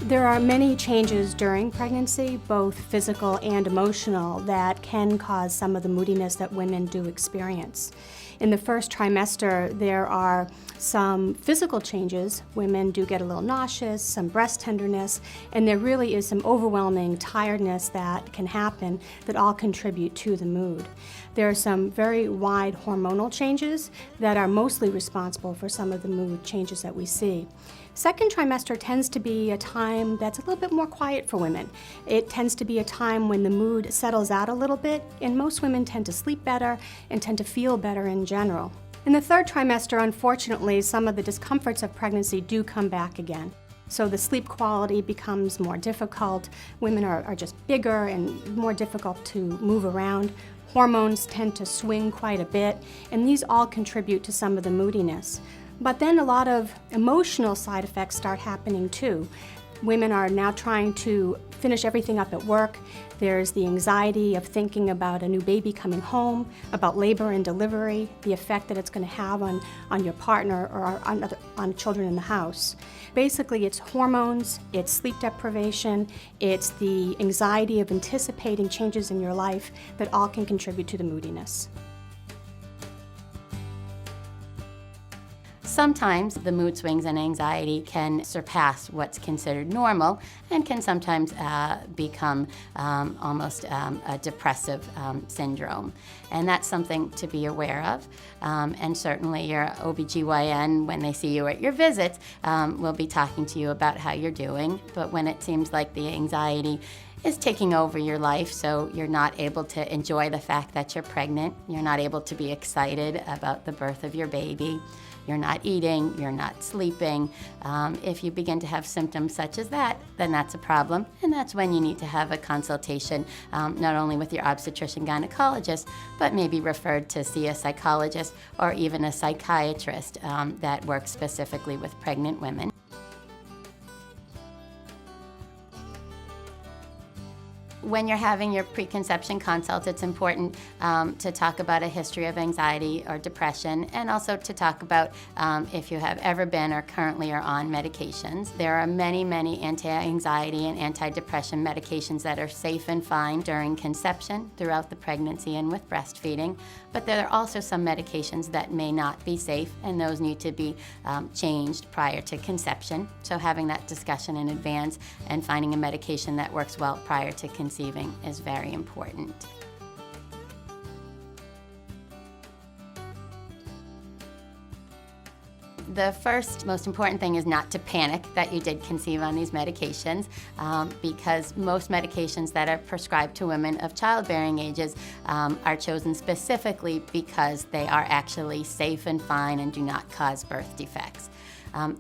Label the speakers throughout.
Speaker 1: There are many changes during pregnancy, both physical and emotional, that can cause some of the moodiness that women do experience. In the first trimester, there are some physical changes. Women do get a little nauseous, some breast tenderness, and there really is some overwhelming tiredness that can happen that all contribute to the mood. There are some very wide hormonal changes that are mostly responsible for some of the mood changes that we see. Second trimester tends to be a time that's a little bit more quiet for women. It tends to be a time when the mood settles out a little bit, and most women tend to sleep better and tend to feel better in general. In the third trimester, unfortunately, some of the discomforts of pregnancy do come back again. So the sleep quality becomes more difficult. Women are just bigger and more difficult to move around. Hormones tend to swing quite a bit, and these all contribute to some of the moodiness. But then a lot of emotional side effects start happening too. Women are now trying to finish everything up at work. There's the anxiety of thinking about a new baby coming home, about labor and delivery, the effect that it's going to have on your partner or on children in the house. Basically, it's hormones, it's sleep deprivation, it's the anxiety of anticipating changes in your life that all can contribute to the moodiness.
Speaker 2: Sometimes the mood swings and anxiety can surpass what's considered normal and can sometimes become almost a depressive syndrome. And that's something to be aware of. And certainly your OBGYN, when they see you at your visits, will be talking to you about how you're doing. But when it seems like the anxiety is taking over your life, so you're not able to enjoy the fact that you're pregnant, you're not able to be excited about the birth of your baby, you're not eating, you're not sleeping. If you begin to have symptoms such as that, then that's a problem, and that's when you need to have a consultation, not only with your obstetrician gynecologist, but maybe referred to see a psychologist or even a psychiatrist that works specifically with pregnant women. When you're having your preconception consult, it's important to talk about a history of anxiety or depression, and also to talk about if you have ever been or currently are on medications. There are many, many anti-anxiety and anti-depression medications that are safe and fine during conception, throughout the pregnancy, and with breastfeeding. But there are also some medications that may not be safe, and those need to be changed prior to conception. So having that discussion in advance and finding a medication that works well prior to conceiving is very important. The first most important thing is not to panic that you did conceive on these medications, because most medications that are prescribed to women of childbearing ages are chosen specifically because they are actually safe and fine and do not cause birth defects.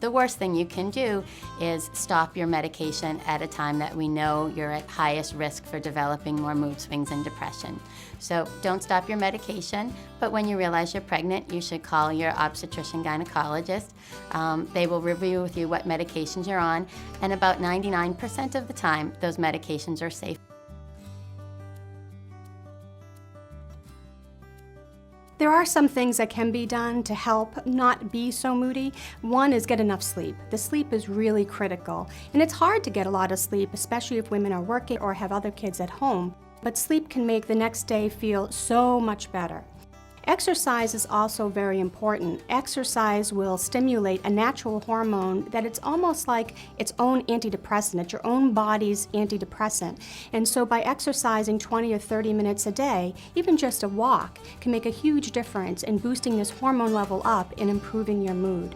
Speaker 2: The worst thing you can do is stop your medication at a time that we know you're at highest risk for developing more mood swings and depression. So don't stop your medication, but when you realize you're pregnant, you should call your obstetrician gynecologist. They will review with you what medications you're on, and about 99% of the time, those medications are safe.
Speaker 1: There are some things that can be done to help not be so moody. One is get enough sleep. The sleep is really critical, and it's hard to get a lot of sleep, especially if women are working or have other kids at home. But sleep can make the next day feel so much better. Exercise is also very important. Exercise will stimulate a natural hormone that it's almost like its own antidepressant. It's your own body's antidepressant. And so by exercising 20 or 30 minutes a day, even just a walk, can make a huge difference in boosting this hormone level up and improving your mood.